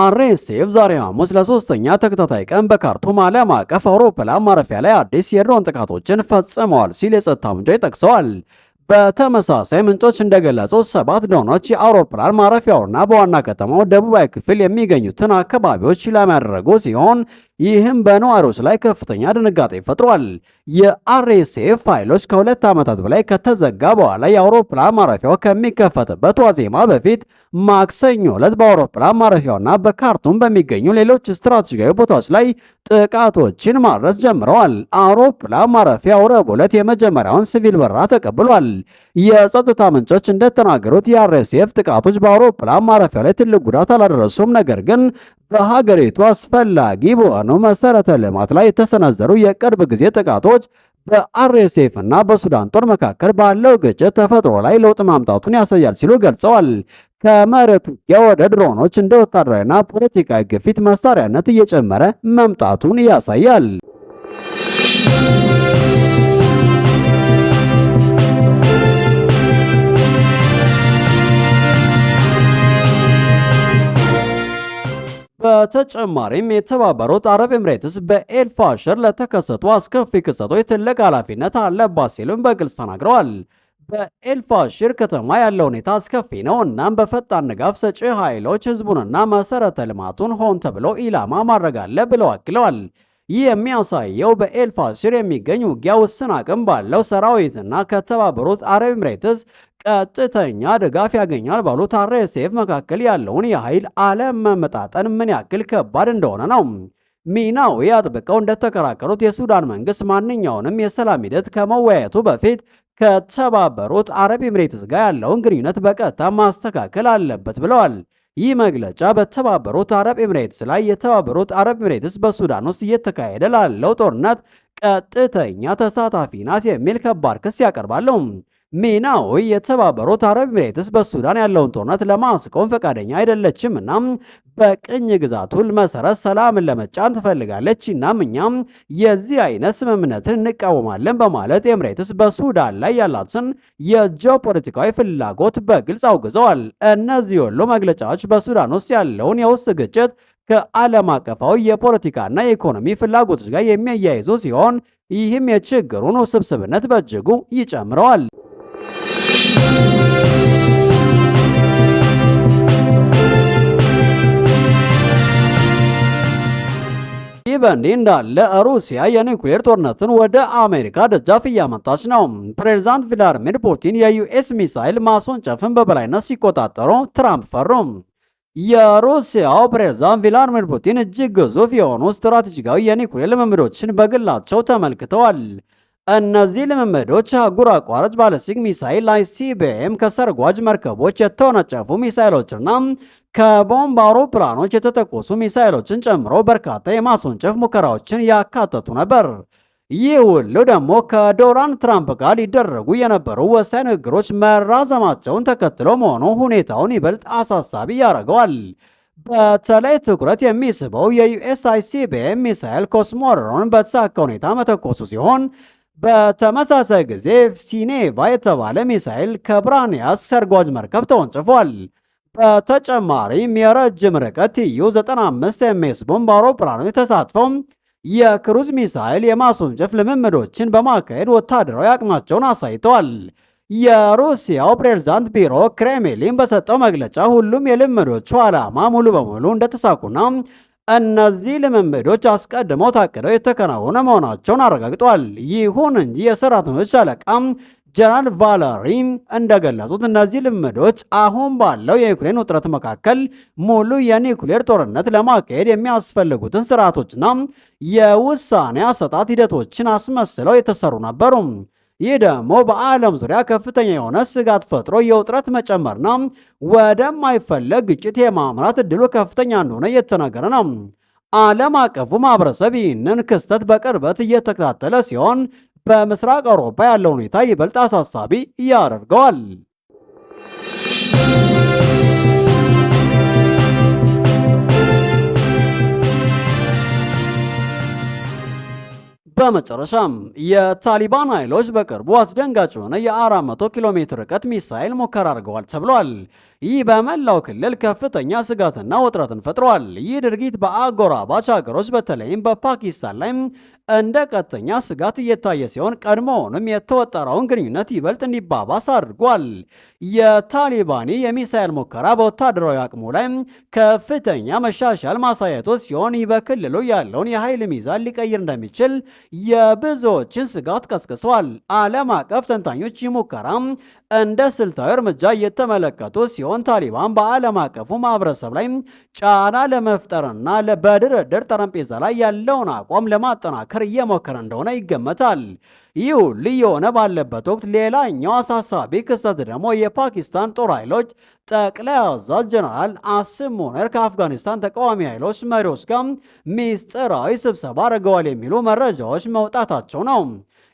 አርኤስኤፍ ዛሬ ሐሙስ ለሶስተኛ ተከታታይ ቀን በካርቱም ዓለም አቀፍ አውሮፕላን ማረፊያ ላይ አዲስ የድሮን ጥቃቶችን ፈጽመዋል ሲል የጸጥታ ምንጮች ጠቅሰዋል። በተመሳሳይ ምንጮች እንደገለጹት 7 ድሮኖች የአውሮፕላን ማረፊያውና በዋና ከተማው ደቡባዊ ክፍል የሚገኙትን አካባቢዎች ኢላማ ያደረጉ ሲሆን ይህም በነዋሪዎች ላይ ከፍተኛ ድንጋጤ ፈጥሯል። የአርኤስኤፍ ኃይሎች ከ2 ዓመታት በላይ ከተዘጋ በኋላ የአውሮፕላን ማረፊያው ከሚከፈትበት ዋዜማ በፊት ማክሰኞ ዕለት በአውሮፕላን ማረፊያውና በካርቱም በሚገኙ ሌሎች ስትራቴጂካዊ ቦታዎች ላይ ጥቃቶችን ማድረስ ጀምረዋል። አውሮፕላን ማረፊያው ረቡዕ ዕለት የመጀመሪያውን ሲቪል በረራ ተቀብሏል። የጸጥታ ምንጮች እንደተናገሩት የአርኤስኤፍ ጥቃቶች በአውሮፕላን ማረፊያው ላይ ትልቅ ጉዳት አላደረሱም፣ ነገር ግን በሀገሪቱ አስፈላጊ በሆነው መሰረተ ልማት ላይ የተሰነዘሩ የቅርብ ጊዜ ጥቃቶች በአርኤስኤፍ እና በሱዳን ጦር መካከል ባለው ግጭት ተፈጥሮ ላይ ለውጥ ማምጣቱን ያሳያል ሲሉ ገልጸዋል። ከመሬት ውጊያ ወደ ድሮኖች እንደ ወታደራዊና ፖለቲካዊ ግፊት መሳሪያነት እየጨመረ መምጣቱን ያሳያል። በተጨማሪም የተባበሩት አረብ ኤምሬትስ በኤልፋሽር ለተከሰቱ አስከፊ ክስተቶች ትልቅ ኃላፊነት አለባት ሲሉም በግልጽ ተናግረዋል። በኤልፋሽር ከተማ ያለው ሁኔታ አስከፊ ነው፣ እናም በፈጣን ድጋፍ ሰጪ ኃይሎች ህዝቡንና መሰረተ ልማቱን ሆን ተብሎ ኢላማ ማድረግ አለ ብለው አክለዋል። ይህ የሚያሳየው በኤልፋሽር የሚገኝ ውጊያ ውስን አቅም ባለው ሰራዊትና ከተባበሩት አረብ ኤምሬትስ ቀጥተኛ ድጋፍ ያገኛል ባሉት አርኤስኤፍ መካከል ያለውን የኃይል አለመመጣጠን ምን ያክል ከባድ እንደሆነ ነው። ሚናዊ አጥብቀው እንደተከራከሩት የሱዳን መንግስት ማንኛውንም የሰላም ሂደት ከመወያየቱ በፊት ከተባበሩት አረብ ኤምሬትስ ጋር ያለውን ግንኙነት በቀጥታ ማስተካከል አለበት ብለዋል። ይህ መግለጫ በተባበሩት አረብ ኤምሬትስ ላይ የተባበሩት አረብ ኤምሬትስ በሱዳን ውስጥ እየተካሄደ ላለው ጦርነት ቀጥተኛ ተሳታፊ ናት የሚል ከባድ ክስ ያቀርባሉ። ሚናዊ የተባበሩት አረብ ኤምሬትስ በሱዳን ያለውን ጦርነት ለማስቆም ፈቃደኛ አይደለችም እና በቅኝ ግዛቱ መሰረት ሰላምን ለመጫን ትፈልጋለች። እናም እኛም የዚህ አይነት ስምምነትን እንቃወማለን በማለት ኤምሬትስ በሱዳን ላይ ያላትን የጂኦፖለቲካዊ ፍላጎት በግልጽ አውግዘዋል። እነዚህ ሁሉ መግለጫዎች በሱዳን ውስጥ ያለውን የውስጥ ግጭት ከዓለም አቀፋዊ የፖለቲካና የኢኮኖሚ ፍላጎቶች ጋር የሚያያይዙ ሲሆን ይህም የችግሩን ውስብስብነት በእጅጉ ይጨምረዋል። ይህ በእንዲህ እንዳለ ሩሲያ የኒውክሌር ጦርነትን ወደ አሜሪካ ደጃፍ እያመጣች ነው። ፕሬዝዳንት ቭላድሚር ፑቲን የዩኤስ ሚሳይል ማስወንጨፍን በበላይነት ሲቆጣጠሩ ትራምፕ ፈሩ። የሩሲያው ፕሬዝዳንት ቭላድሚር ፑቲን እጅግ ግዙፍ የሆኑ ስትራቴጂካዊ የኒውክሌር ልምምዶችን በግላቸው ተመልክተዋል። እነዚህ ልምምዶች አህጉር አቋራጭ ባለስቲክ ሚሳይል አይሲቢኤም፣ ከሰርጓጅ መርከቦች የተወነጨፉ ሚሳይሎችና ከቦምብ አውሮፕላኖች የተተኮሱ ሚሳይሎችን ጨምሮ በርካታ የማስወንጨፍ ሙከራዎችን ያካተቱ ነበር። ይህ ሁሉ ደግሞ ከዶናልድ ትራምፕ ጋር ሊደረጉ የነበሩ ወሳኝ ንግግሮች መራዘማቸውን ተከትሎ መሆኑ ሁኔታውን ይበልጥ አሳሳቢ ያደርገዋል። በተለይ ትኩረት የሚስበው የዩኤስ አይሲቢኤም ሚሳይል ኮስሞድሮን በተሳካ ሁኔታ መተኮሱ ሲሆን በተመሳሳይ ጊዜ ሲኔቫ የተባለ ሚሳይል ከብራኒያስ ሰርጓጅ መርከብ ተወንጭፏል። በተጨማሪም የረጅም ርቀት ዩ-95 ኤምኤስ ቦምብ አውሮፕላኖች ተሳትፈው የክሩዝ ሚሳይል የማስወንጨፍ ልምምዶችን በማካሄድ ወታደራዊ አቅማቸውን አሳይተዋል። የሩሲያው ፕሬዝዳንት ቢሮ ክሬምሊን በሰጠው መግለጫ ሁሉም የልምምዶቹ ዓላማ ሙሉ በሙሉ እንደተሳኩና እነዚህ ልምምዶች አስቀድመው ታቅደው የተከናወነ መሆናቸውን አረጋግጧል። ይሁን እንጂ የሰራተኞች አለቃ ጀነራል ቫለሪ እንደገለጹት እነዚህ ልምምዶች አሁን ባለው የዩክሬን ውጥረት መካከል ሙሉ የኒውክሌር ጦርነት ለማካሄድ የሚያስፈልጉትን ስርዓቶችና የውሳኔ አሰጣጥ ሂደቶችን አስመስለው የተሰሩ ነበሩ። ይህ ደግሞ በዓለም ዙሪያ ከፍተኛ የሆነ ስጋት ፈጥሮ የውጥረት መጨመርና ወደማይፈለግ ግጭት የማምራት እድሉ ከፍተኛ እንደሆነ እየተነገረ ነው። ዓለም አቀፉ ማህበረሰብ ይህንን ክስተት በቅርበት እየተከታተለ ሲሆን በምስራቅ አውሮፓ ያለው ሁኔታ ይበልጥ አሳሳቢ ያደርገዋል። በመጨረሻም የታሊባን ኃይሎች በቅርቡ አስደንጋጭ የሆነ የ400 ኪሎ ሜትር ርቀት ሚሳኤል ሙከራ አድርገዋል ተብሏል። ይህ በመላው ክልል ከፍተኛ ስጋትና ውጥረትን ፈጥሯል። ይህ ድርጊት በአጎራባች ሀገሮች በተለይም በፓኪስታን ላይ እንደ ቀጥተኛ ስጋት እየታየ ሲሆን ቀድሞውንም የተወጠረውን ግንኙነት ይበልጥ እንዲባባስ አድርጓል። የታሊባኒ የሚሳኤል ሙከራ በወታደራዊ አቅሙ ላይ ከፍተኛ መሻሻል ማሳየቱ ሲሆን ይህ በክልሉ ያለውን የኃይል ሚዛን ሊቀይር እንደሚችል የብዙዎችን ስጋት ቀስቅሷል። ዓለም አቀፍ ተንታኞች ይህ ሙከራ እንደ ስልታዊ እርምጃ እየተመለከቱ ሲሆን ታሊባን በዓለም አቀፉ ማህበረሰብ ላይ ጫና ለመፍጠርና በድርድር ጠረጴዛ ላይ ያለውን አቋም ለማጠናከር እየሞከረ እንደሆነ ይገመታል። ይህ ሁሉ የሆነ ባለበት ወቅት ሌላኛው አሳሳቢ ክስተት ደግሞ የፓኪስታን ጦር ኃይሎች ጠቅላይ አዛዥ ጀነራል አሲም ሙኒር ከአፍጋኒስታን ተቃዋሚ ኃይሎች መሪዎች ጋር ሚስጥራዊ ስብሰባ አድርገዋል የሚሉ መረጃዎች መውጣታቸው ነው።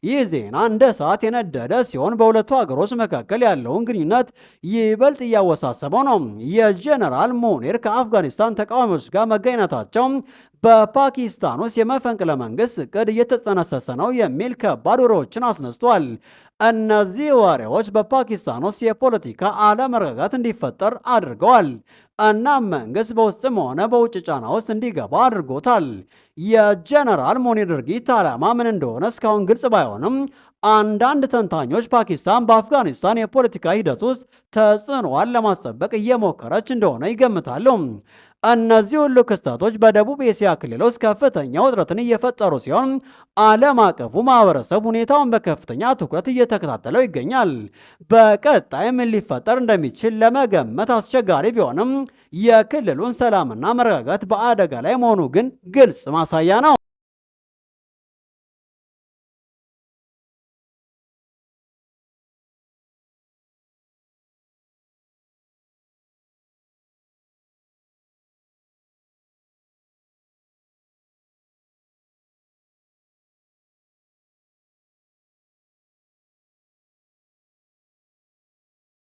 ይህ ዜና እንደ እሳት የነደደ ሲሆን በሁለቱ ሀገሮች መካከል ያለውን ግንኙነት ይበልጥ እያወሳሰበው ነው። የጀነራል ሙኒር ከአፍጋኒስታን ተቃዋሚዎች ጋር መገኘታቸው በፓኪስታን ውስጥ የመፈንቅለ መንግስት እቅድ እየተጠነሰሰ ነው የሚል ከባድ ወሬዎችን አስነስቷል። እነዚህ ወሬዎች በፓኪስታን ውስጥ የፖለቲካ አለመረጋጋት እንዲፈጠር አድርገዋል እና መንግስት በውስጥም ሆነ በውጭ ጫና ውስጥ እንዲገባ አድርጎታል። የጀነራል ሙኒር ድርጊት ዓላማ ምን እንደሆነ እስካሁን ግልጽ ባይሆንም አንዳንድ ተንታኞች ፓኪስታን በአፍጋኒስታን የፖለቲካ ሂደት ውስጥ ተጽዕኖዋን ለማስጠበቅ እየሞከረች እንደሆነ ይገምታሉ። እነዚህ ሁሉ ክስተቶች በደቡብ ኤስያ ክልል ውስጥ ከፍተኛ ውጥረትን እየፈጠሩ ሲሆን ዓለም አቀፉ ማህበረሰብ ሁኔታውን በከፍተኛ ትኩረት እየተከታተለው ይገኛል። በቀጣይ ምን ሊፈጠር እንደሚችል ለመገመት አስቸጋሪ ቢሆንም የክልሉን ሰላምና መረጋጋት በአደጋ ላይ መሆኑ ግን ግልጽ ማሳያ ነው።